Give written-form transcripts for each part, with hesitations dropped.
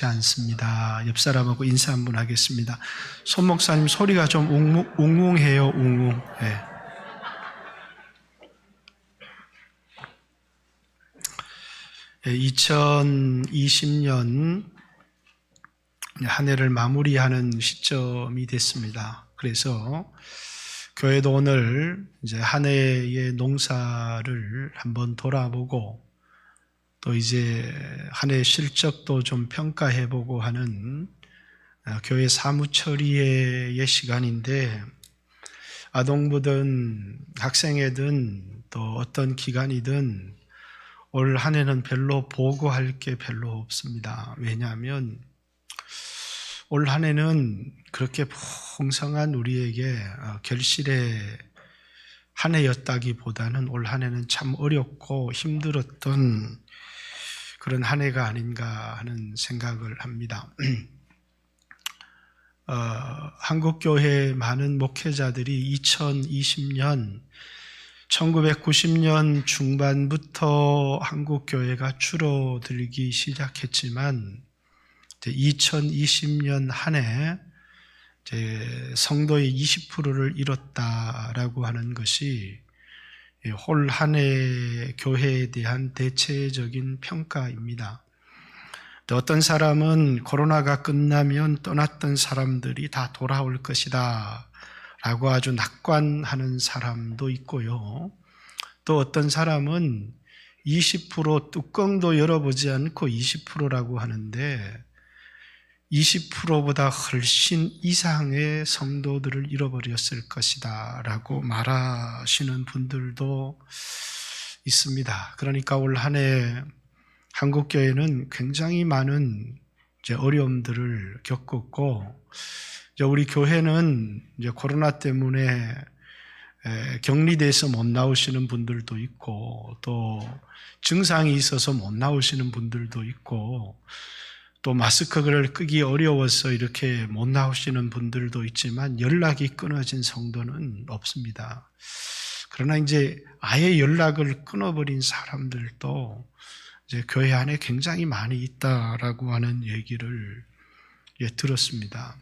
않습니다. 옆 사람하고 인사 한번 하겠습니다. 손 목사님 소리가 좀 웅웅해요. 웅웅. 네. 네, 2020년 한 해를 마무리하는 시점이 됐습니다. 그래서 교회도 오늘 이제 한 해의 농사를 한번 돌아보고 또 이제 한 해 실적도 좀 평가해보고 하는 교회 사무처리의 시간인데, 아동부든 학생회든 또 어떤 기관이든 올 한 해는 별로 보고할 게 별로 없습니다. 왜냐하면 올 한 해는 그렇게 풍성한 우리에게 결실의 한 해였다기보다는 올 한 해는 참 어렵고 힘들었던 그런 한 해가 아닌가 하는 생각을 합니다. 한국교회 많은 목회자들이 2020년 1990년 중반부터 한국교회가 줄어들기 시작했지만 2020년 한 해 성도의 20%를 잃었다라고 하는 것이 올 한 해 교회에 대한 대체적인 평가입니다. 또 어떤 사람은 코로나가 끝나면 떠났던 사람들이 다 돌아올 것이다 라고 아주 낙관하는 사람도 있고요. 또 어떤 사람은 20% 뚜껑도 열어보지 않고 20%라고 하는데 20%보다 훨씬 이상의 성도들을 잃어버렸을 것이다 라고 말하시는 분들도 있습니다. 그러니까 올 한 해 한국교회는 굉장히 많은 어려움들을 겪었고, 우리 교회는 이제 코로나 때문에 격리돼서 못 나오시는 분들도 있고, 또 증상이 있어서 못 나오시는 분들도 있고, 또 마스크를 끄기 어려워서 이렇게 못 나오시는 분들도 있지만 연락이 끊어진 성도는 없습니다. 그러나 이제 아예 연락을 끊어버린 사람들도 이제 교회 안에 굉장히 많이 있다라고 하는 얘기를 들었습니다.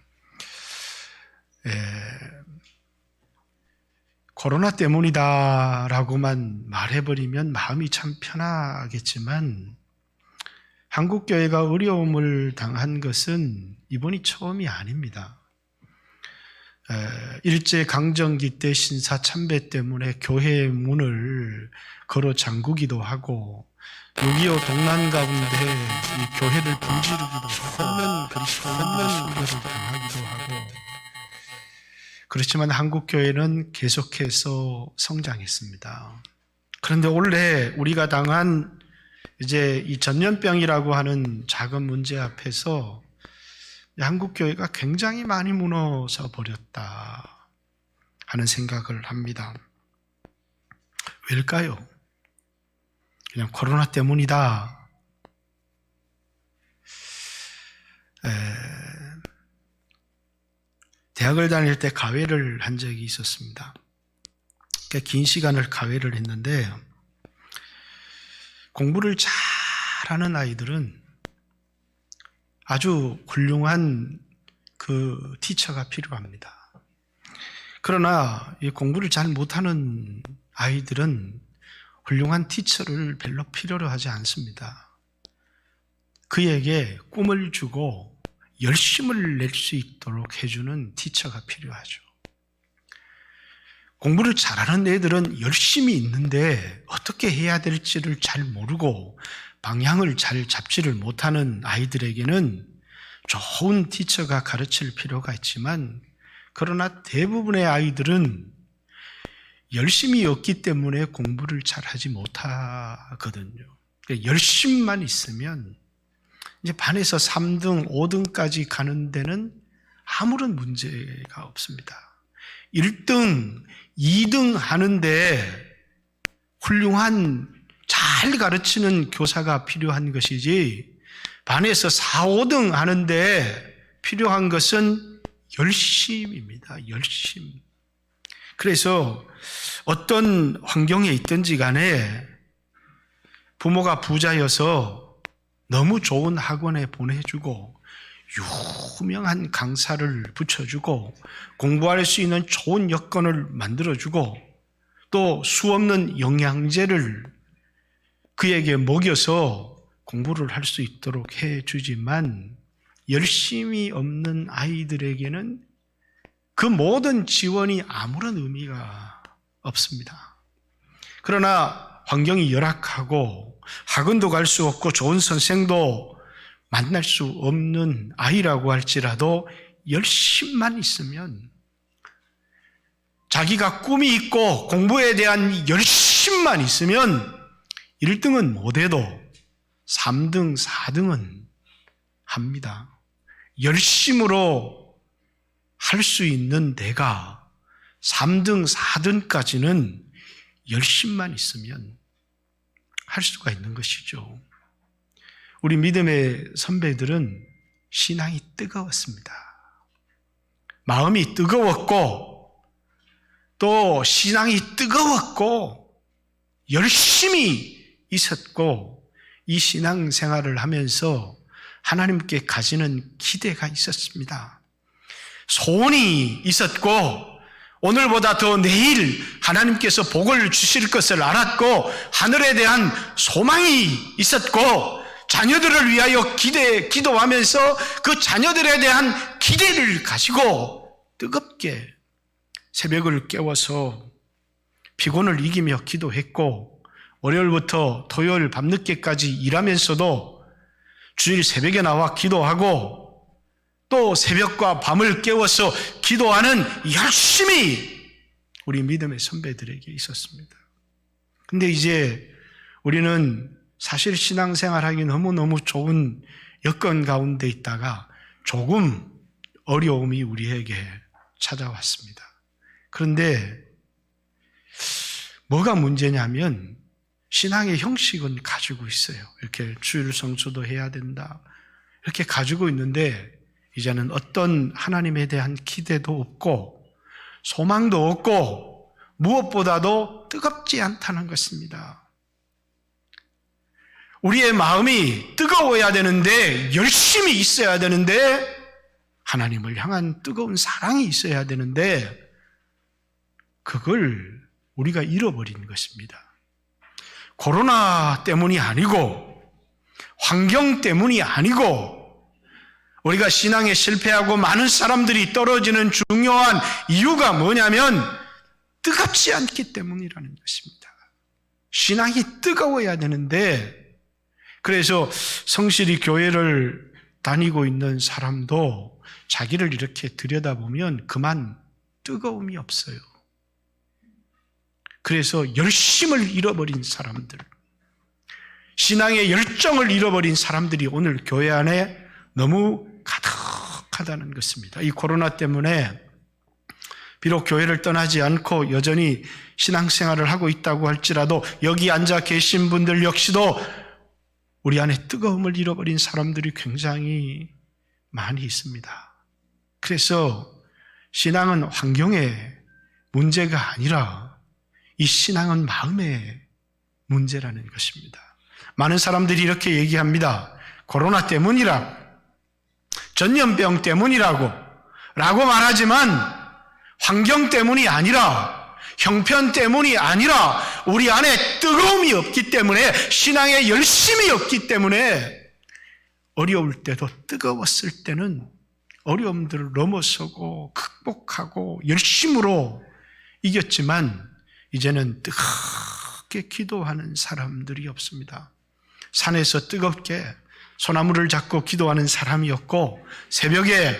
코로나 때문이다라고만 말해버리면 마음이 참 편하겠지만 한국교회가 어려움을 당한 것은 이번이 처음이 아닙니다. 일제강점기 때 신사참배 때문에 교회의 문을 걸어 잠그기도 하고 6.25 동란 가운데 이 교회를 불지르기도 하고 현면 그리스도인들을 당하기도 하고, 그렇지만 한국교회는 계속해서 성장했습니다. 그런데 올해 우리가 당한 이제 이 전염병이라고 하는 작은 문제 앞에서 한국교회가 굉장히 많이 무너져 버렸다 하는 생각을 합니다. 왜일까요? 그냥 코로나 때문이다. 대학을 다닐 때 가회를 한 적이 있었습니다. 긴 시간을 가회를 했는데, 공부를 잘하는 아이들은 아주 훌륭한 그 티처가 필요합니다. 그러나 이 공부를 잘 못하는 아이들은 훌륭한 티처를 별로 필요로 하지 않습니다. 그에게 꿈을 주고 열심을 낼 수 있도록 해주는 티처가 필요하죠. 공부를 잘하는 애들은 열심히 있는데 어떻게 해야 될지를 잘 모르고 방향을 잘 잡지를 못하는 아이들에게는 좋은 티처가 가르칠 필요가 있지만, 그러나 대부분의 아이들은 열심히 없기 때문에 공부를 잘하지 못하거든요. 열심만 있으면 이제 반에서 3등, 5등까지 가는 데는 아무런 문제가 없습니다. 1등, 2등 하는데 훌륭한 잘 가르치는 교사가 필요한 것이지, 반에서 4, 5등 하는데 필요한 것은 열심입니다. 열심. 그래서 어떤 환경에 있든지 간에 부모가 부자여서 너무 좋은 학원에 보내주고 유명한 강사를 붙여주고 공부할 수 있는 좋은 여건을 만들어주고 또 수없는 영양제를 그에게 먹여서 공부를 할 수 있도록 해주지만 열심히 없는 아이들에게는 그 모든 지원이 아무런 의미가 없습니다. 그러나 환경이 열악하고 학원도 갈 수 없고 좋은 선생도 만날 수 없는 아이라고 할지라도 열심만 있으면, 자기가 꿈이 있고 공부에 대한 열심만 있으면 1등은 못해도 3등, 4등은 합니다. 열심으로 할 수 있는 내가 3등, 4등까지는 열심만 있으면 할 수가 있는 것이죠. 우리 믿음의 선배들은 신앙이 뜨거웠습니다. 마음이 뜨거웠고 또 신앙이 뜨거웠고 열심히 있었고 이 신앙생활을 하면서 하나님께 가지는 기대가 있었습니다. 소원이 있었고 오늘보다 더 내일 하나님께서 복을 주실 것을 알았고 하늘에 대한 소망이 있었고 자녀들을 위하여 기도하면서 그 자녀들에 대한 기대를 가지고 뜨겁게 새벽을 깨워서 피곤을 이기며 기도했고 월요일부터 토요일 밤늦게까지 일하면서도 주일 새벽에 나와 기도하고 또 새벽과 밤을 깨워서 기도하는 열심히 우리 믿음의 선배들에게 있었습니다. 근데 이제 우리는 사실 신앙생활하기 너무너무 좋은 여건 가운데 있다가 조금 어려움이 우리에게 찾아왔습니다. 그런데 뭐가 문제냐면 신앙의 형식은 가지고 있어요. 이렇게 주일 성수도 해야 된다. 이렇게 가지고 있는데 이제는 어떤 하나님에 대한 기대도 없고 소망도 없고 무엇보다도 뜨겁지 않다는 것입니다. 우리의 마음이 뜨거워야 되는데 열심히 있어야 되는데 하나님을 향한 뜨거운 사랑이 있어야 되는데 그걸 우리가 잃어버린 것입니다. 코로나 때문이 아니고 환경 때문이 아니고 우리가 신앙에 실패하고 많은 사람들이 떨어지는 중요한 이유가 뭐냐면 뜨겁지 않기 때문이라는 것입니다. 신앙이 뜨거워야 되는데 그래서 성실히 교회를 다니고 있는 사람도 자기를 이렇게 들여다보면 그만 뜨거움이 없어요. 그래서 열심을 잃어버린 사람들, 신앙의 열정을 잃어버린 사람들이 오늘 교회 안에 너무 가득하다는 것입니다. 이 코로나 때문에 비록 교회를 떠나지 않고 여전히 신앙생활을 하고 있다고 할지라도 여기 앉아 계신 분들 역시도 우리 안에 뜨거움을 잃어버린 사람들이 굉장히 많이 있습니다. 그래서 신앙은 환경의 문제가 아니라 이 신앙은 마음의 문제라는 것입니다. 많은 사람들이 이렇게 얘기합니다. 코로나 때문이라고, 전염병 때문이라고 말하지만 환경 때문이 아니라 형편 때문이 아니라 우리 안에 뜨거움이 없기 때문에 신앙에 열심이 없기 때문에 어려울 때도 뜨거웠을 때는 어려움들을 넘어서고 극복하고 열심으로 이겼지만 이제는 뜨겁게 기도하는 사람들이 없습니다. 산에서 뜨겁게 소나무를 잡고 기도하는 사람이 없고 새벽에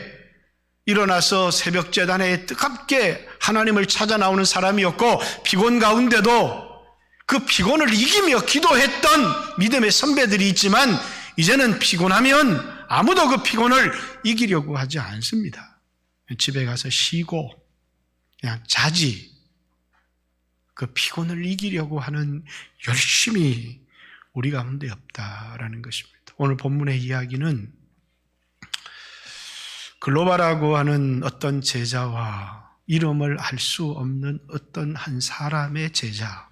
일어나서 새벽 제단에 뜨겁게 하나님을 찾아 나오는 사람이 없고 피곤 가운데도 그 피곤을 이기며 기도했던 믿음의 선배들이 있지만 이제는 피곤하면 아무도 그 피곤을 이기려고 하지 않습니다. 집에 가서 쉬고 그냥 자지. 그 피곤을 이기려고 하는 열심이 우리 가운데 없다라는 것입니다. 오늘 본문의 이야기는 글로바라고 하는 어떤 제자와 이름을 알 수 없는 어떤 한 사람의 제자,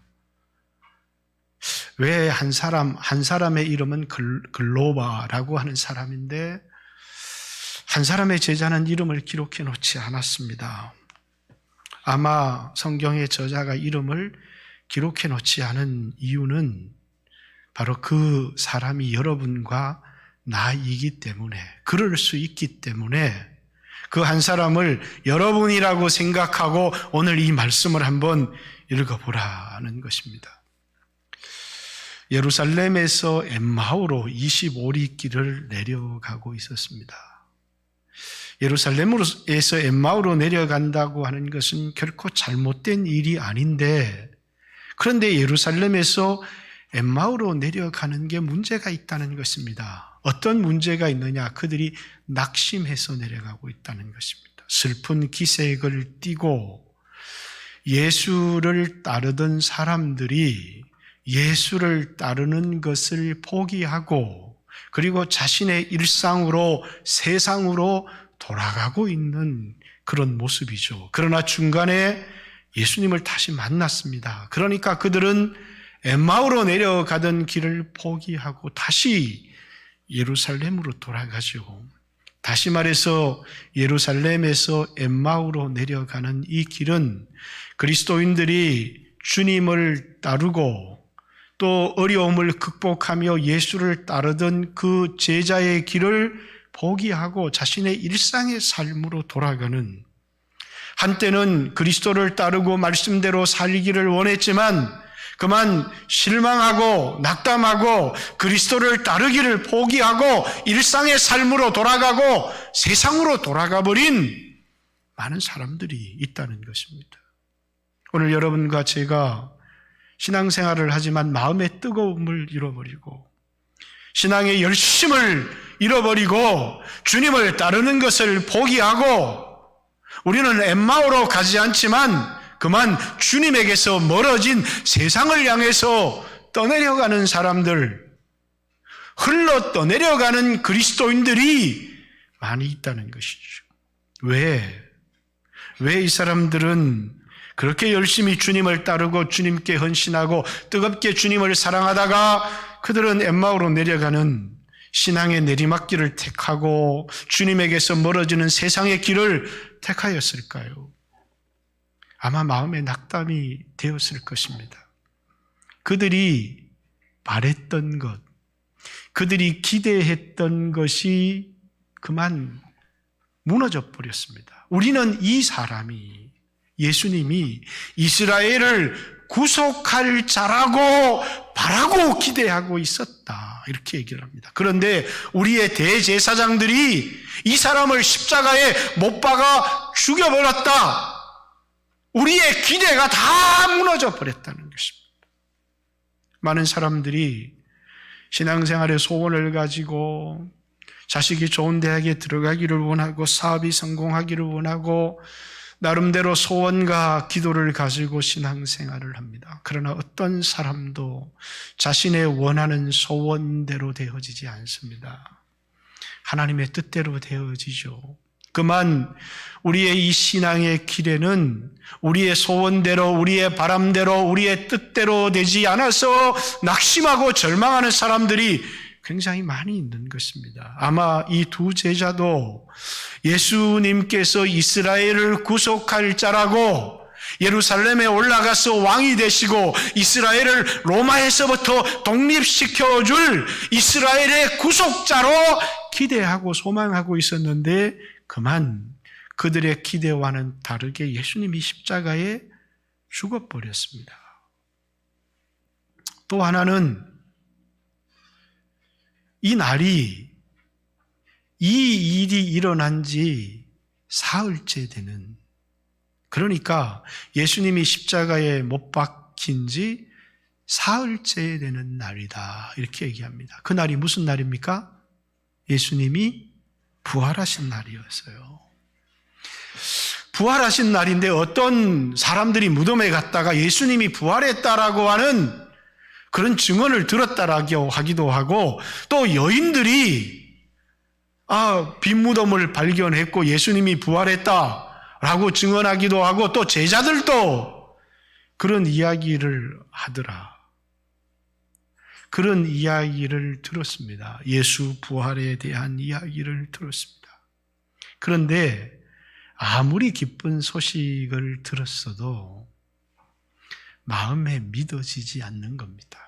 왜 한 사람의 이름은 글로바라고 하는 사람인데 한 사람의 제자는 이름을 기록해 놓지 않았습니다. 아마 성경의 저자가 이름을 기록해 놓지 않은 이유는 바로 그 사람이 여러분과 나이기 때문에, 그럴 수 있기 때문에 그 한 사람을 여러분이라고 생각하고 오늘 이 말씀을 한번 읽어보라는 것입니다. 예루살렘에서 엠마오로 25리 길을 내려가고 있었습니다. 예루살렘에서 엠마오로 내려간다고 하는 것은 결코 잘못된 일이 아닌데, 그런데 예루살렘에서 엠마오로 내려가는 게 문제가 있다는 것입니다. 어떤 문제가 있느냐? 그들이 낙심해서 내려가고 있다는 것입니다. 슬픈 기색을 띠고 예수를 따르던 사람들이 예수를 따르는 것을 포기하고 그리고 자신의 일상으로, 세상으로 돌아가고 있는 그런 모습이죠. 그러나 중간에 예수님을 다시 만났습니다. 그러니까 그들은 엠마오로 내려가던 길을 포기하고 다시 예루살렘으로 돌아가죠. 다시 말해서 예루살렘에서 엠마오로 내려가는 이 길은 그리스도인들이 주님을 따르고 또 어려움을 극복하며 예수를 따르던 그 제자의 길을 포기하고 자신의 일상의 삶으로 돌아가는, 한때는 그리스도를 따르고 말씀대로 살기를 원했지만 그만 실망하고 낙담하고 그리스도를 따르기를 포기하고 일상의 삶으로 돌아가고 세상으로 돌아가 버린 많은 사람들이 있다는 것입니다. 오늘 여러분과 제가 신앙생활을 하지만 마음의 뜨거움을 잃어버리고 신앙의 열심을 잃어버리고 주님을 따르는 것을 포기하고 우리는 엠마오로 가지 않지만 그만 주님에게서 멀어진 세상을 향해서 떠내려가는 사람들, 흘러 떠내려가는 그리스도인들이 많이 있다는 것이죠. 왜 이 사람들은 그렇게 열심히 주님을 따르고 주님께 헌신하고 뜨겁게 주님을 사랑하다가 그들은 엠마오로 내려가는 신앙의 내리막길을 택하고 주님에게서 멀어지는 세상의 길을 택하였을까요? 아마 마음에 낙담이 되었을 것입니다. 그들이 바랬던 것, 그들이 기대했던 것이 그만 무너져 버렸습니다. 우리는 이 사람이, 예수님이 이스라엘을 구속할 자라고 바라고 기대하고 있었다, 이렇게 얘기를 합니다. 그런데 우리의 대제사장들이 이 사람을 십자가에 못 박아 죽여버렸다, 우리의 기대가 다 무너져 버렸다는 것입니다. 많은 사람들이 신앙생활의 소원을 가지고 자식이 좋은 대학에 들어가기를 원하고 사업이 성공하기를 원하고 나름대로 소원과 기도를 가지고 신앙생활을 합니다. 그러나 어떤 사람도 자신의 원하는 소원대로 되어지지 않습니다. 하나님의 뜻대로 되어지죠. 그만 우리의 이 신앙의 길에는 우리의 소원대로, 우리의 바람대로, 우리의 뜻대로 되지 않아서 낙심하고 절망하는 사람들이 굉장히 많이 있는 것입니다. 아마 이 두 제자도 예수님께서 이스라엘을 구속할 자라고 예루살렘에 올라가서 왕이 되시고 이스라엘을 로마에서부터 독립시켜줄 이스라엘의 구속자로 기대하고 소망하고 있었는데 그만 그들의 기대와는 다르게 예수님이 십자가에 죽어버렸습니다. 또 하나는 이 일이 일어난 지 사흘째 되는, 그러니까 예수님이 십자가에 못 박힌 지 사흘째 되는 날이다, 이렇게 얘기합니다. 그 날이 무슨 날입니까? 예수님이 부활하신 날이었어요. 부활하신 날인데 어떤 사람들이 무덤에 갔다가 예수님이 부활했다라고 하는 그런 증언을 들었다라고 하기도 하고, 또 여인들이 빈 무덤을 발견했고 예수님이 부활했다라고 증언하기도 하고, 또 제자들도 그런 이야기를 하더라. 그런 이야기를 들었습니다. 예수 부활에 대한 이야기를 들었습니다. 그런데 아무리 기쁜 소식을 들었어도 마음에 믿어지지 않는 겁니다.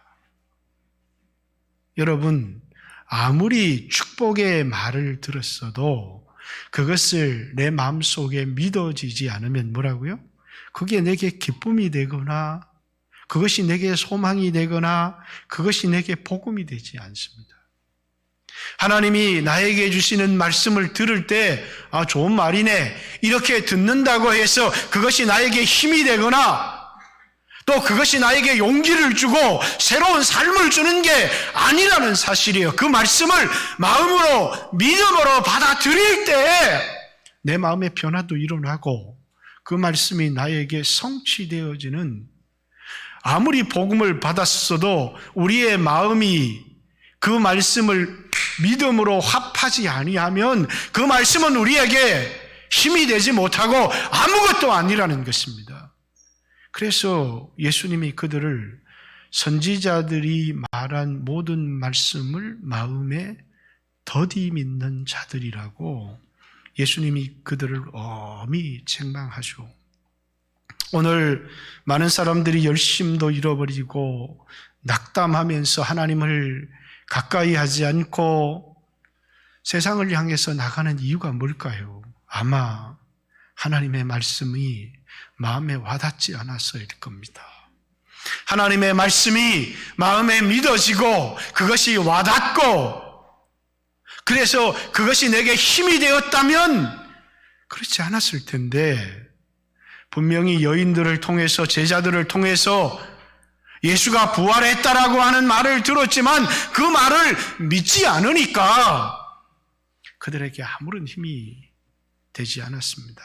여러분, 아무리 축복의 말을 들었어도 그것을 내 마음속에 믿어지지 않으면 뭐라고요? 그게 내게 기쁨이 되거나 그것이 내게 소망이 되거나 그것이 내게 복음이 되지 않습니다. 하나님이 나에게 주시는 말씀을 들을 때 좋은 말이네 이렇게 듣는다고 해서 그것이 나에게 힘이 되거나 또 그것이 나에게 용기를 주고 새로운 삶을 주는 게 아니라는 사실이에요. 그 말씀을 마음으로 믿음으로 받아들일 때 내 마음의 변화도 일어나고 그 말씀이 나에게 성취되어지는, 아무리 복음을 받았어도 우리의 마음이 그 말씀을 믿음으로 합하지 아니하면 그 말씀은 우리에게 힘이 되지 못하고 아무것도 아니라는 것입니다. 그래서 예수님이 그들을 선지자들이 말한 모든 말씀을 마음에 더디 믿는 자들이라고 예수님이 그들을 엄히 책망하죠. 오늘 많은 사람들이 열심도 잃어버리고 낙담하면서 하나님을 가까이 하지 않고 세상을 향해서 나가는 이유가 뭘까요? 아마 하나님의 말씀이 마음에 와닿지 않아서일 겁니다. 하나님의 말씀이 마음에 믿어지고 그것이 와닿고 그래서 그것이 내게 힘이 되었다면 그렇지 않았을 텐데, 분명히 여인들을 통해서 제자들을 통해서 예수가 부활했다라고 하는 말을 들었지만 그 말을 믿지 않으니까 그들에게 아무런 힘이 되지 않았습니다.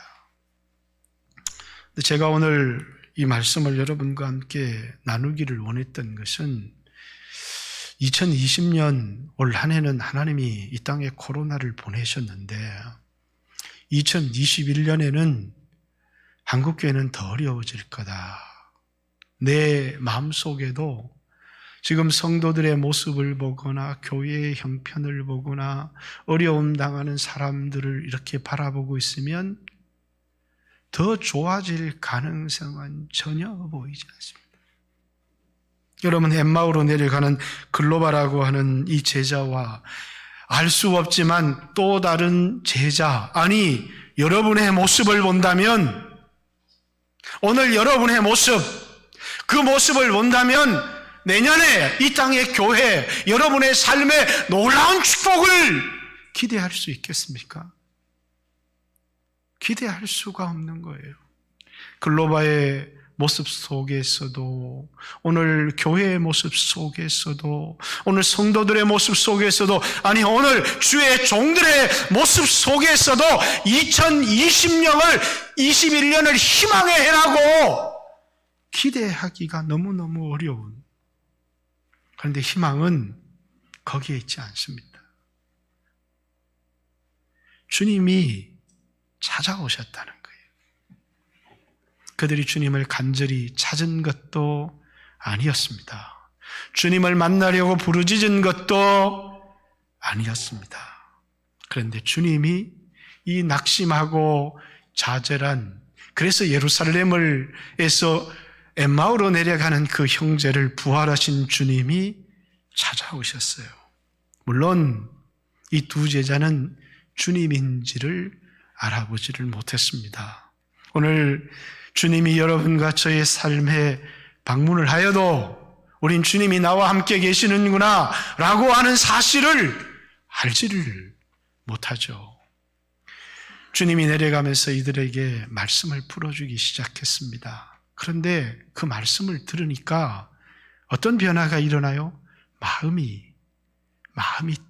제가 오늘 이 말씀을 여러분과 함께 나누기를 원했던 것은 2020년 올 한 해는 하나님이 이 땅에 코로나를 보내셨는데 2021년에는 한국교회는 더 어려워질 거다. 내 마음속에도 지금 성도들의 모습을 보거나 교회의 형편을 보거나 어려움 당하는 사람들을 이렇게 바라보고 있으면 더 좋아질 가능성은 전혀 보이지 않습니다. 여러분, 엠마오로 내려가는 글로바라고 하는 이 제자와 알 수 없지만 또 다른 제자, 아니 여러분의 모습을 본다면, 오늘 여러분의 모습, 그 모습을 본다면 내년에 이 땅의 교회, 여러분의 삶에 놀라운 축복을 기대할 수 있겠습니까? 기대할 수가 없는 거예요. 글로바의 모습 속에서도, 오늘 교회의 모습 속에서도, 오늘 성도들의 모습 속에서도, 아니 오늘 주의 종들의 모습 속에서도 2021년을 희망의 해라고 기대하기가 너무너무 어려운, 그런데 희망은 거기에 있지 않습니다. 주님이 찾아오셨다는 거예요. 그들이 주님을 간절히 찾은 것도 아니었습니다. 주님을 만나려고 부르짖은 것도 아니었습니다. 그런데 주님이 이 낙심하고 좌절한, 그래서 예루살렘에서 엠마오로 내려가는 그 형제를 부활하신 주님이 찾아오셨어요. 물론 이 두 제자는 주님인지를 알아보지를 못했습니다. 오늘 주님이 여러분과 저의 삶에 방문을 하여도 우린 주님이 나와 함께 계시는구나 라고 하는 사실을 알지를 못하죠. 주님이 내려가면서 이들에게 말씀을 풀어주기 시작했습니다. 그런데 그 말씀을 들으니까 어떤 변화가 일어나요? 마음이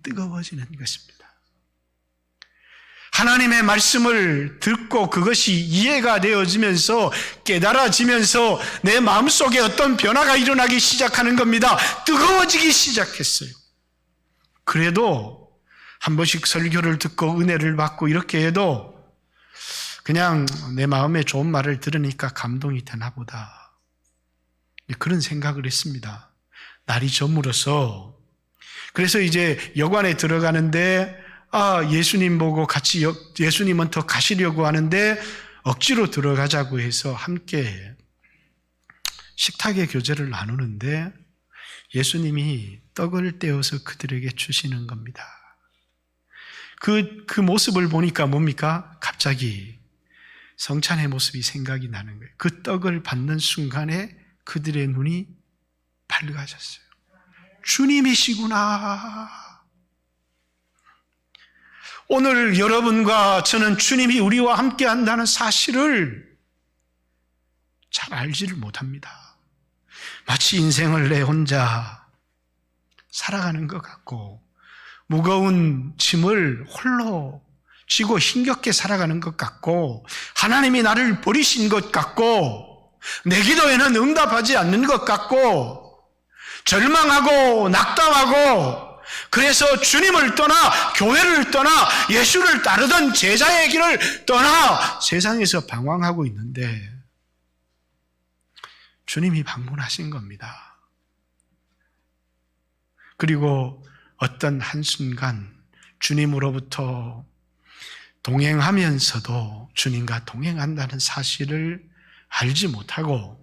뜨거워지는 것입니다. 하나님의 말씀을 듣고 그것이 이해가 되어지면서 깨달아지면서 내 마음속에 어떤 변화가 일어나기 시작하는 겁니다. 뜨거워지기 시작했어요. 그래도 한 번씩 설교를 듣고 은혜를 받고 이렇게 해도 그냥 내 마음에 좋은 말을 들으니까 감동이 되나 보다, 그런 생각을 했습니다. 날이 저물어서 그래서 이제 여관에 들어가는데 예수님 보고 같이 예수님은 더 가시려고 하는데 억지로 들어가자고 해서 함께 식탁의 교제를 나누는데 예수님이 떡을 떼어서 그들에게 주시는 겁니다. 그 모습을 보니까 뭡니까? 갑자기 성찬의 모습이 생각이 나는 거예요. 그 떡을 받는 순간에 그들의 눈이 밝아졌어요. 주님이시구나. 오늘 여러분과 저는 주님이 우리와 함께 한다는 사실을 잘 알지를 못합니다. 마치 인생을 내 혼자 살아가는 것 같고 무거운 짐을 홀로 지고 힘겹게 살아가는 것 같고 하나님이 나를 버리신 것 같고 내 기도에는 응답하지 않는 것 같고 절망하고 낙담하고 그래서 주님을 떠나 교회를 떠나 예수를 따르던 제자의 길을 떠나 세상에서 방황하고 있는데 주님이 방문하신 겁니다. 그리고 어떤 한순간 주님으로부터 동행하면서도 주님과 동행한다는 사실을 알지 못하고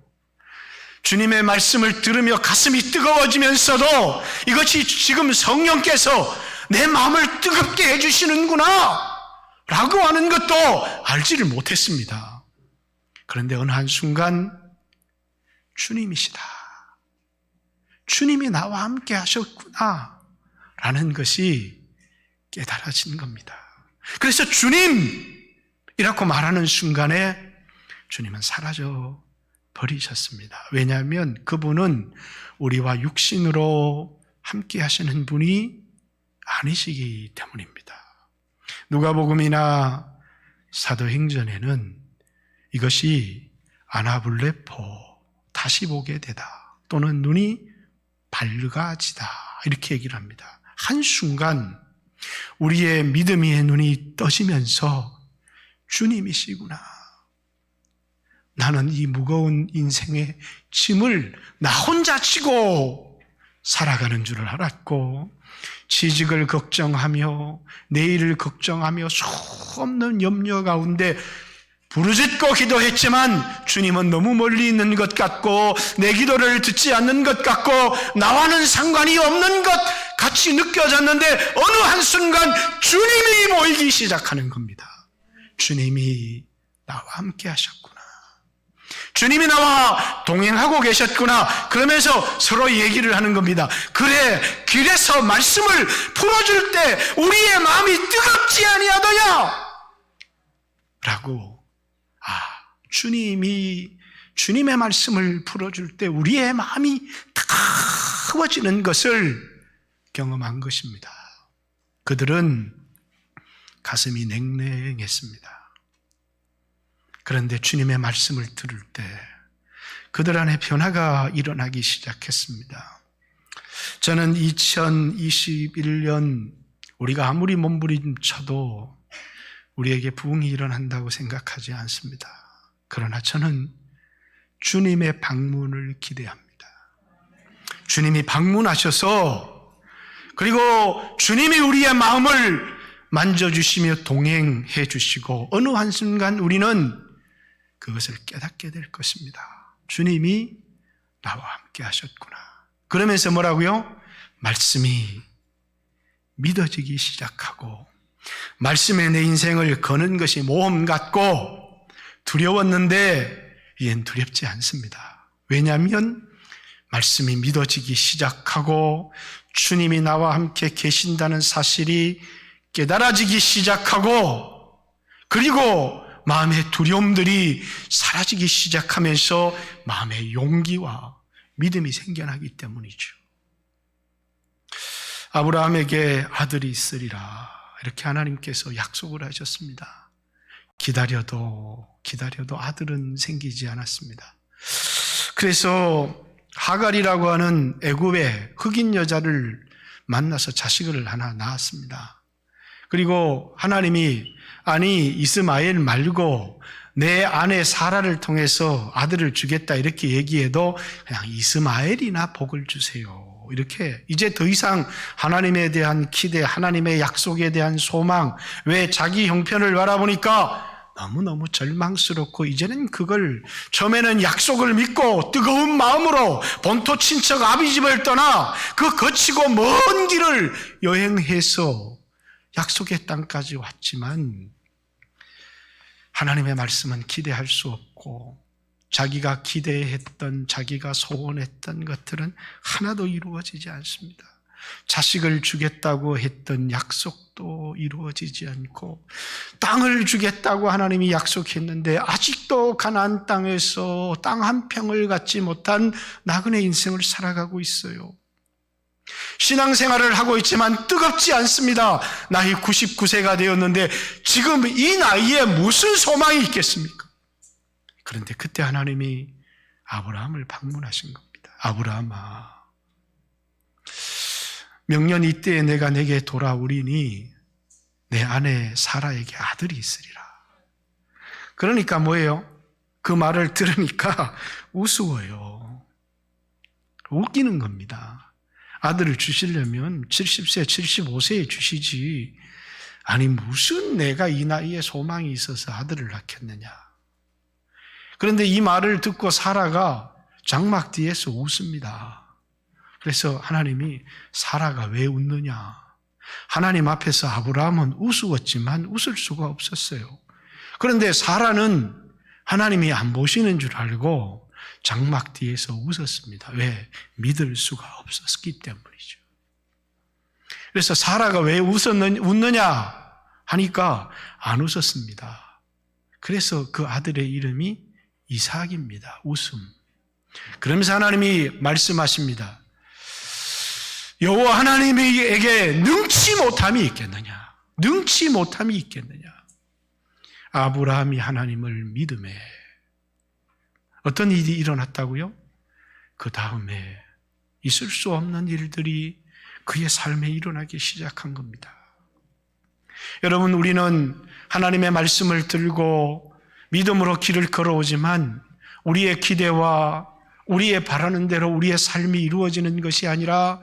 주님의 말씀을 들으며 가슴이 뜨거워지면서도 이것이 지금 성령께서 내 마음을 뜨겁게 해주시는구나 라고 하는 것도 알지를 못했습니다. 그런데 어느 한순간 주님이시다. 주님이 나와 함께 하셨구나 라는 것이 깨달아진 겁니다. 그래서 주님이라고 말하는 순간에 주님은 사라져 버리셨습니다. 왜냐하면 그분은 우리와 육신으로 함께 하시는 분이 아니시기 때문입니다. 누가복음이나 사도행전에는 이것이 아나블레포 다시 보게 되다 또는 눈이 밝아지다 이렇게 얘기를 합니다. 한순간 우리의 믿음의 눈이 떠지면서 주님이시구나. 나는 이 무거운 인생의 짐을 나 혼자 지고 살아가는 줄을 알았고 취직을 걱정하며 내일을 걱정하며 수없는 염려 가운데 부르짖고 기도했지만 주님은 너무 멀리 있는 것 같고 내 기도를 듣지 않는 것 같고 나와는 상관이 없는 것 같이 느껴졌는데 어느 한순간 주님이 보이기 시작하는 겁니다. 주님이 나와 함께 하셨구나. 주님이 나와 동행하고 계셨구나. 그러면서 서로 얘기를 하는 겁니다. 그래, 길에서 말씀을 풀어줄 때 우리의 마음이 뜨겁지 아니하더냐? 라고 주님의 말씀을 풀어줄 때 우리의 마음이 뜨거워지는 것을 경험한 것입니다. 그들은 가슴이 냉랭했습니다. 그런데 주님의 말씀을 들을 때 그들 안에 변화가 일어나기 시작했습니다. 저는 2021년 우리가 아무리 몸부림쳐도 우리에게 부흥이 일어난다고 생각하지 않습니다. 그러나 저는 주님의 방문을 기대합니다. 주님이 방문하셔서 그리고 주님이 우리의 마음을 만져주시며 동행해 주시고 어느 한순간 우리는 그것을 깨닫게 될 것입니다. 주님이 나와 함께 하셨구나. 그러면서 뭐라고요? 말씀이 믿어지기 시작하고 말씀에 내 인생을 거는 것이 모험 같고 두려웠는데 이젠 두렵지 않습니다. 왜냐하면 말씀이 믿어지기 시작하고 주님이 나와 함께 계신다는 사실이 깨달아지기 시작하고 그리고 마음의 두려움들이 사라지기 시작하면서 마음의 용기와 믿음이 생겨나기 때문이죠. 아브라함에게 아들이 있으리라 이렇게 하나님께서 약속을 하셨습니다. 기다려도 아들은 생기지 않았습니다. 그래서 하갈이라고 하는 애굽의 흑인 여자를 만나서 자식을 하나 낳았습니다. 그리고 하나님이 아니 이스마엘 말고 내 아내 사라를 통해서 아들을 주겠다 이렇게 얘기해도 그냥 이스마엘이나 복을 주세요 이렇게 이제 더 이상 하나님에 대한 기대, 하나님의 약속에 대한 소망, 왜 자기 형편을 바라보니까 너무너무 절망스럽고 이제는 그걸 처음에는 약속을 믿고 뜨거운 마음으로 본토 친척 아비집을 떠나 그 거치고 먼 길을 여행해서 약속의 땅까지 왔지만 하나님의 말씀은 기대할 수 없고 자기가 기대했던, 자기가 소원했던 것들은 하나도 이루어지지 않습니다. 자식을 주겠다고 했던 약속도 이루어지지 않고 땅을 주겠다고 하나님이 약속했는데 아직도 가나안 땅에서 땅 한 평을 갖지 못한 나그네 인생을 살아가고 있어요. 신앙생활을 하고 있지만 뜨겁지 않습니다. 나이 99세가 되었는데 지금 이 나이에 무슨 소망이 있겠습니까? 그런데 그때 하나님이 아브라함을 방문하신 겁니다. 아브라함아, 명년 이때에 내가 내게 돌아오리니 내 아내 사라에게 아들이 있으리라. 그러니까 뭐예요? 그 말을 들으니까 우스워요. 웃기는 겁니다. 아들을 주시려면 70세, 75세에 주시지. 아니 무슨 내가 이 나이에 소망이 있어서 아들을 낳겠느냐. 그런데 이 말을 듣고 사라가 장막 뒤에서 웃습니다. 그래서 하나님이 사라가 왜 웃느냐. 하나님 앞에서 아브라함은 우스웠지만 웃을 수가 없었어요. 그런데 사라는 하나님이 안 보시는 줄 알고 장막 뒤에서 웃었습니다. 왜? 믿을 수가 없었기 때문이죠. 그래서 사라가 왜 웃느냐 하니까 안 웃었습니다. 그래서 그 아들의 이름이 이삭입니다. 웃음. 그러면서 하나님이 말씀하십니다. 여호와 하나님에게 능치 못함이 있겠느냐? 능치 못함이 있겠느냐? 아브라함이 하나님을 믿음에 어떤 일이 일어났다고요? 그 다음에 있을 수 없는 일들이 그의 삶에 일어나기 시작한 겁니다. 여러분, 우리는 하나님의 말씀을 들고 믿음으로 길을 걸어오지만 우리의 기대와 우리의 바라는 대로 우리의 삶이 이루어지는 것이 아니라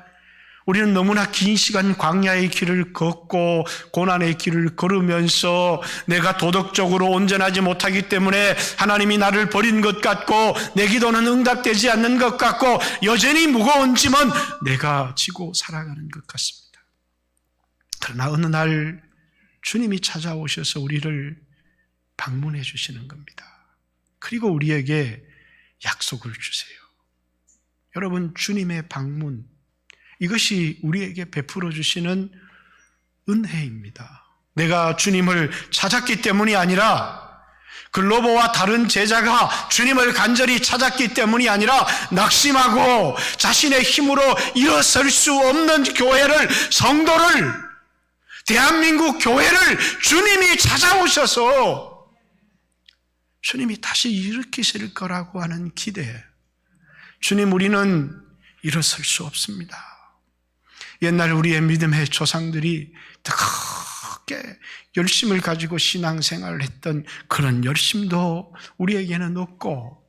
우리는 너무나 긴 시간 광야의 길을 걷고 고난의 길을 걸으면서 내가 도덕적으로 온전하지 못하기 때문에 하나님이 나를 버린 것 같고 내 기도는 응답되지 않는 것 같고 여전히 무거운 짐은 내가 지고 살아가는 것 같습니다. 그러나 어느 날 주님이 찾아오셔서 우리를 방문해 주시는 겁니다. 그리고 우리에게 약속을 주세요. 여러분, 주님의 방문, 이것이 우리에게 베풀어 주시는 은혜입니다. 내가 주님을 찾았기 때문이 아니라 글로버와 다른 제자가 주님을 간절히 찾았기 때문이 아니라 낙심하고 자신의 힘으로 일어설 수 없는 교회를, 성도를, 대한민국 교회를 주님이 찾아오셔서 주님이 다시 일으키실 거라고 하는 기대. 주님, 우리는 일어설 수 없습니다. 옛날 우리의 믿음의 조상들이 뜨겁게 열심을 가지고 신앙생활을 했던 그런 열심도 우리에게는 없고,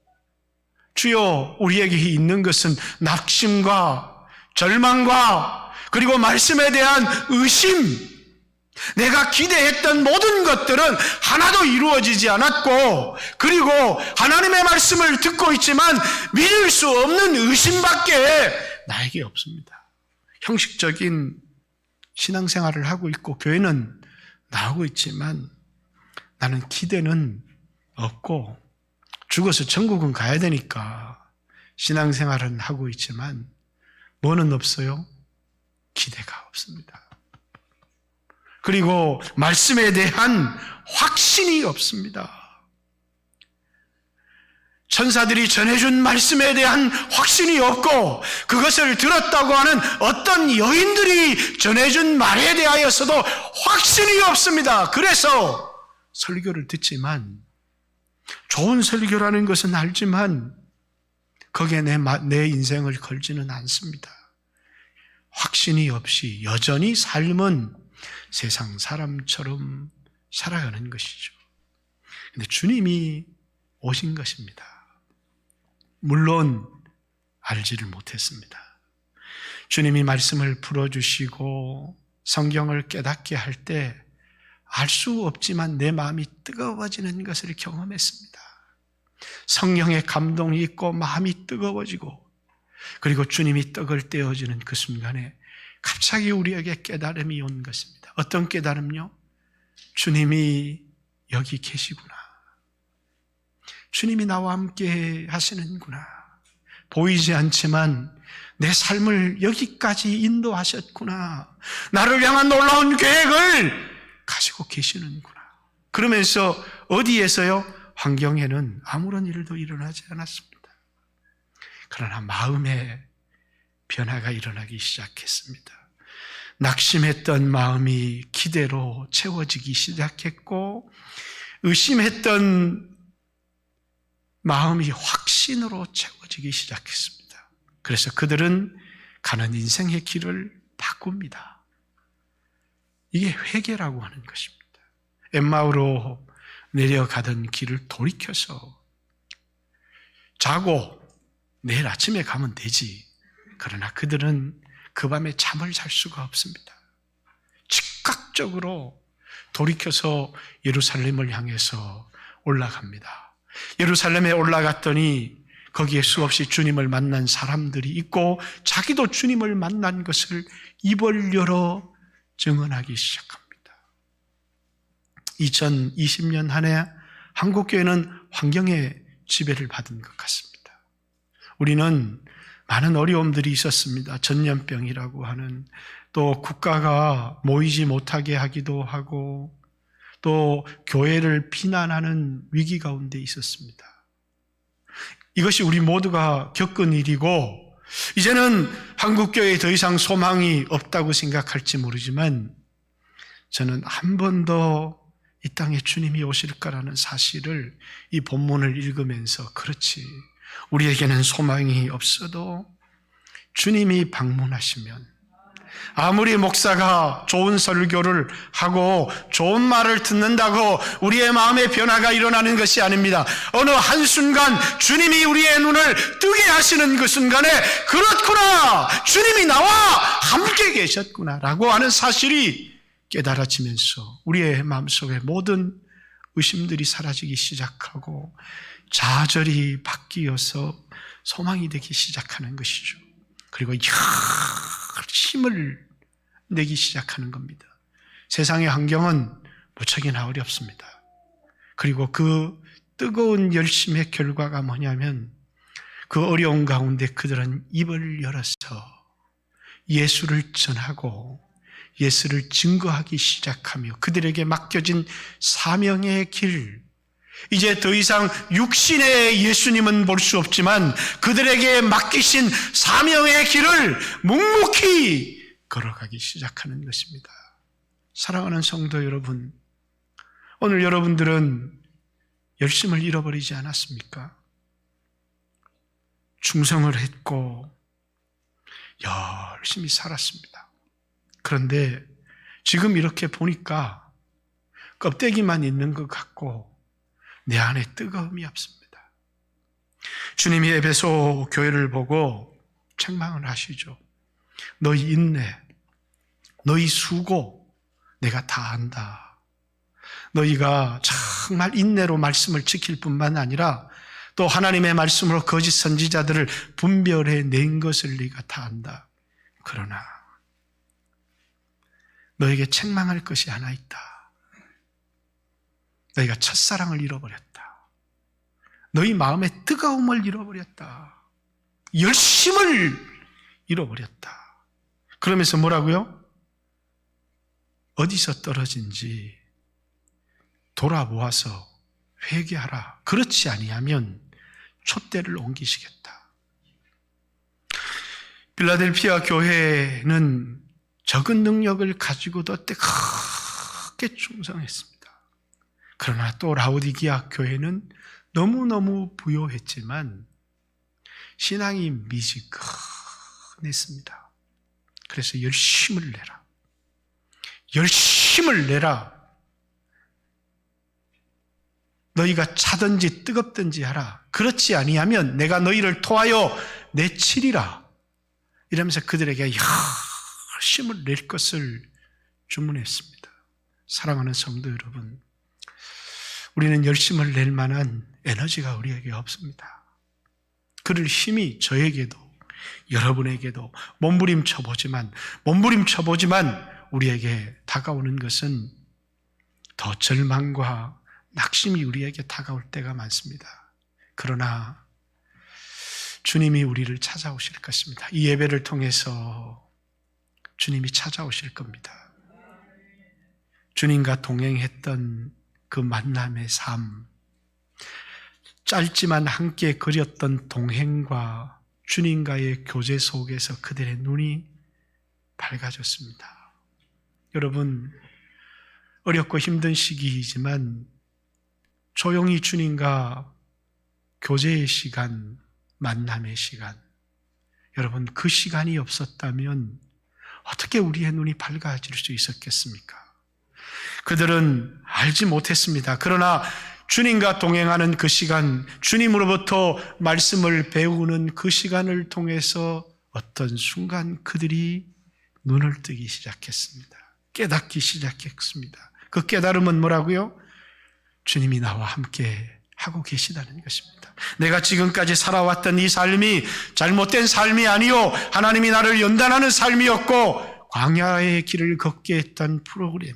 주여, 우리에게 있는 것은 낙심과 절망과 그리고 말씀에 대한 의심, 내가 기대했던 모든 것들은 하나도 이루어지지 않았고, 그리고 하나님의 말씀을 듣고 있지만 믿을 수 없는 의심밖에 나에게 없습니다. 형식적인 신앙생활을 하고 있고 교회는 나오고 있지만 나는 기대는 없고 죽어서 천국은 가야 되니까 신앙생활은 하고 있지만 뭐는 없어요? 기대가 없습니다. 그리고 말씀에 대한 확신이 없습니다. 천사들이 전해준 말씀에 대한 확신이 없고 그것을 들었다고 하는 어떤 여인들이 전해준 말에 대하여서도 확신이 없습니다. 그래서 설교를 듣지만 좋은 설교라는 것은 알지만 거기에 내 인생을 걸지는 않습니다. 확신이 없이 여전히 삶은 세상 사람처럼 살아가는 것이죠. 근데 주님이 오신 것입니다. 물론 알지를 못했습니다. 주님이 말씀을 풀어주시고 성경을 깨닫게 할 때 알 수 없지만 내 마음이 뜨거워지는 것을 경험했습니다. 성령의 감동이 있고 마음이 뜨거워지고, 그리고 주님이 떡을 떼어주는 그 순간에 갑자기 우리에게 깨달음이 온 것입니다. 어떤 깨달음요? 주님이 여기 계시구나. 주님이 나와 함께 하시는구나. 보이지 않지만 내 삶을 여기까지 인도하셨구나. 나를 향한 놀라운 계획을 가지고 계시는구나. 그러면서 어디에서요? 환경에는 아무런 일도 일어나지 않았습니다. 그러나 마음의 변화가 일어나기 시작했습니다. 낙심했던 마음이 기대로 채워지기 시작했고, 의심했던 마음이 확신으로 채워지기 시작했습니다. 그래서 그들은 가는 인생의 길을 바꿉니다. 이게 회개라고 하는 것입니다. 엠마오로 내려가던 길을 돌이켜서 자고 내일 아침에 가면 되지. 그러나 그들은 그 밤에 잠을 잘 수가 없습니다. 즉각적으로 돌이켜서 예루살렘을 향해서 올라갑니다. 예루살렘에 올라갔더니 거기에 수없이 주님을 만난 사람들이 있고, 자기도 주님을 만난 것을 입을 열어 증언하기 시작합니다. 2020년 한 해 한국교회는 환경의 지배를 받은 것 같습니다. 우리는 많은 어려움들이 있었습니다. 전염병이라고 하는, 또 국가가 모이지 못하게 하기도 하고, 또 교회를 비난하는 위기 가운데 있었습니다. 이것이 우리 모두가 겪은 일이고, 이제는 한국교회에 더 이상 소망이 없다고 생각할지 모르지만, 저는 한 번 더 이 땅에 주님이 오실까라는 사실을 이 본문을 읽으면서, 그렇지, 우리에게는 소망이 없어도 주님이 방문하시면, 아무리 목사가 좋은 설교를 하고 좋은 말을 듣는다고 우리의 마음의 변화가 일어나는 것이 아닙니다. 어느 한순간 주님이 우리의 눈을 뜨게 하시는 그 순간에, 그렇구나, 주님이 나와 함께 계셨구나 라고 하는 사실이 깨달아지면서 우리의 마음속에 모든 의심들이 사라지기 시작하고 좌절이 바뀌어서 소망이 되기 시작하는 것이죠. 그리고 힘을 내기 시작하는 겁니다. 세상의 환경은 무척이나 어렵습니다. 그리고 그 뜨거운 열심의 결과가 뭐냐면, 그 어려운 가운데 그들은 입을 열어서 예수를 전하고 예수를 증거하기 시작하며, 그들에게 맡겨진 사명의 길, 이제 더 이상 육신의 예수님은 볼 수 없지만 그들에게 맡기신 사명의 길을 묵묵히 걸어가기 시작하는 것입니다. 사랑하는 성도 여러분, 오늘 여러분들은 열심을 잃어버리지 않았습니까? 충성을 했고 열심히 살았습니다. 그런데 지금 이렇게 보니까 껍데기만 있는 것 같고 내 안에 뜨거움이 없습니다. 주님이 에베소 교회를 보고 책망을 하시죠. 너희 인내, 너희 수고 내가 다 안다. 너희가 정말 인내로 말씀을 지킬 뿐만 아니라 또 하나님의 말씀으로 거짓 선지자들을 분별해 낸 것을 네가 다 안다. 그러나 너에게 책망할 것이 하나 있다. 너희가 첫사랑을 잃어버렸다. 너희 마음의 뜨거움을 잃어버렸다. 열심을 잃어버렸다. 그러면서 뭐라고요? 어디서 떨어진지 돌아보아서 회개하라. 그렇지 아니하면 촛대를 옮기시겠다. 필라델피아 교회는 적은 능력을 가지고도 뜨겁게 충성했습니다. 그러나 또 라오디게아 교회는 너무너무 부요했지만 신앙이 미지근했습니다. 그래서 열심을 내라. 열심을 내라. 너희가 차든지 뜨겁든지 하라. 그렇지 아니하면 내가 너희를 토하여 내치리라. 이러면서 그들에게 힘을 낼 것을 주문했습니다. 사랑하는 성도 여러분, 우리는 열심을 낼 만한 에너지가 우리에게 없습니다. 그럴 힘이 저에게도 여러분에게도 몸부림쳐보지만 우리에게 다가오는 것은 더 절망과 낙심이 우리에게 다가올 때가 많습니다. 그러나 주님이 우리를 찾아오실 것입니다. 이 예배를 통해서 주님이 찾아오실 겁니다. 주님과 동행했던 그 만남의 삶, 짧지만 함께 그렸던 동행과 주님과의 교제 속에서 그들의 눈이 밝아졌습니다. 여러분, 어렵고 힘든 시기이지만 조용히 주님과 교제의 시간, 만남의 시간, 여러분 그 시간이 없었다면 어떻게 우리의 눈이 밝아질 수 있었겠습니까? 그들은 알지 못했습니다. 그러나 주님과 동행하는 그 시간, 주님으로부터 말씀을 배우는 그 시간을 통해서 어떤 순간 그들이 눈을 뜨기 시작했습니다. 깨닫기 시작했습니다. 그 깨달음은 뭐라고요? 주님이 나와 함께 하고 계시다는 것입니다. 내가 지금까지 살아왔던 이 삶이 잘못된 삶이 아니요, 하나님이 나를 연단하는 삶이었고 광야의 길을 걷게 했던 프로그램,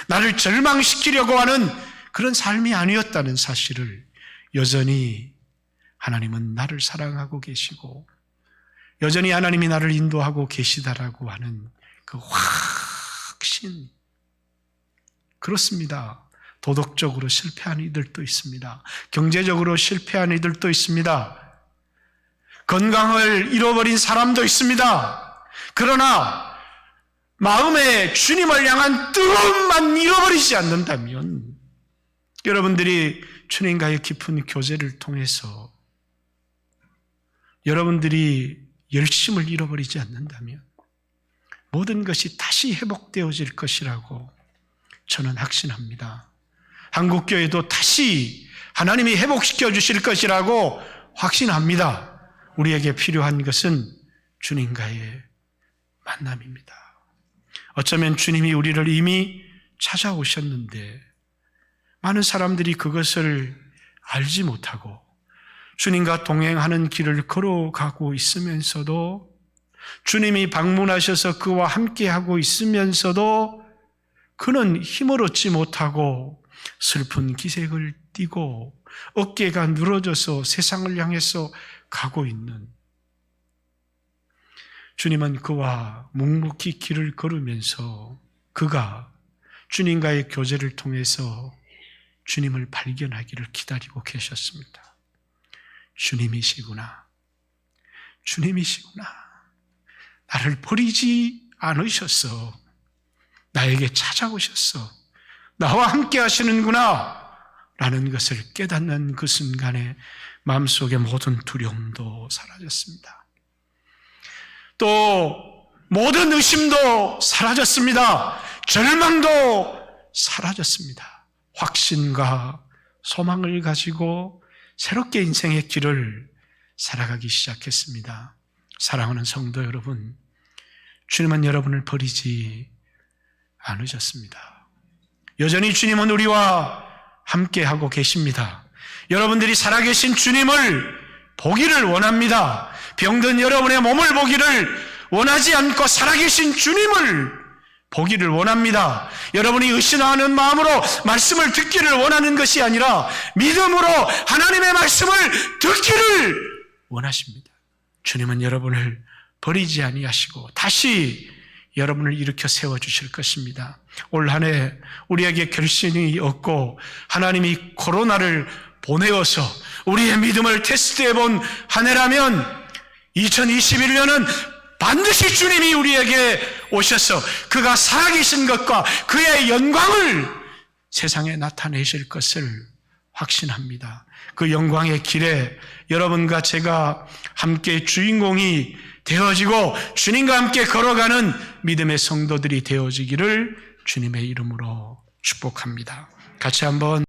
나를 절망시키려고 하는 그런 삶이 아니었다는 사실을 여전히 하나님은 나를 사랑하고 계시고 여전히 하나님이 나를 인도하고 계시다라고 하는 그 확신. 그렇습니다. 도덕적으로 실패한 이들도 있습니다. 경제적으로 실패한 이들도 있습니다. 건강을 잃어버린 사람도 있습니다. 그러나 마음에 주님을 향한 뜨거움만 잃어버리지 않는다면, 여러분들이 주님과의 깊은 교제를 통해서 여러분들이 열심을 잃어버리지 않는다면 모든 것이 다시 회복되어질 것이라고 저는 확신합니다. 한국교회도 다시 하나님이 회복시켜 주실 것이라고 확신합니다. 우리에게 필요한 것은 주님과의 만남입니다. 어쩌면 주님이 우리를 이미 찾아오셨는데 많은 사람들이 그것을 알지 못하고 주님과 동행하는 길을 걸어가고 있으면서도, 주님이 방문하셔서 그와 함께하고 있으면서도 그는 힘을 얻지 못하고 슬픈 기색을 띠고 어깨가 늘어져서 세상을 향해서 가고 있는, 주님은 그와 묵묵히 길을 걸으면서 그가 주님과의 교제를 통해서 주님을 발견하기를 기다리고 계셨습니다. 주님이시구나. 나를 버리지 않으셔서 나에게 찾아오셨어. 나와 함께 하시는구나 라는 것을 깨닫는 그 순간에 마음속의 모든 두려움도 사라졌습니다. 또 모든 의심도 사라졌습니다. 절망도 사라졌습니다. 확신과 소망을 가지고 새롭게 인생의 길을 살아가기 시작했습니다. 사랑하는 성도 여러분, 주님은 여러분을 버리지 않으셨습니다. 여전히 주님은 우리와 함께하고 계십니다. 여러분들이 살아계신 주님을 보기를 원합니다. 병든 여러분의 몸을 보기를 원하지 않고 살아계신 주님을 보기를 원합니다. 여러분이 의심하는 마음으로 말씀을 듣기를 원하는 것이 아니라 믿음으로 하나님의 말씀을 듣기를 원하십니다. 주님은 여러분을 버리지 아니하시고 다시 여러분을 일으켜 세워주실 것입니다. 올 한 해 우리에게 결신이 없고 하나님이 코로나를 보내어서 우리의 믿음을 테스트해본 한 해라면 2021년은 반드시 주님이 우리에게 오셔서 그가 살아계신 것과 그의 영광을 세상에 나타내실 것을 확신합니다. 그 영광의 길에 여러분과 제가 함께 주인공이 되어지고 주님과 함께 걸어가는 믿음의 성도들이 되어지기를 주님의 이름으로 축복합니다. 같이 한번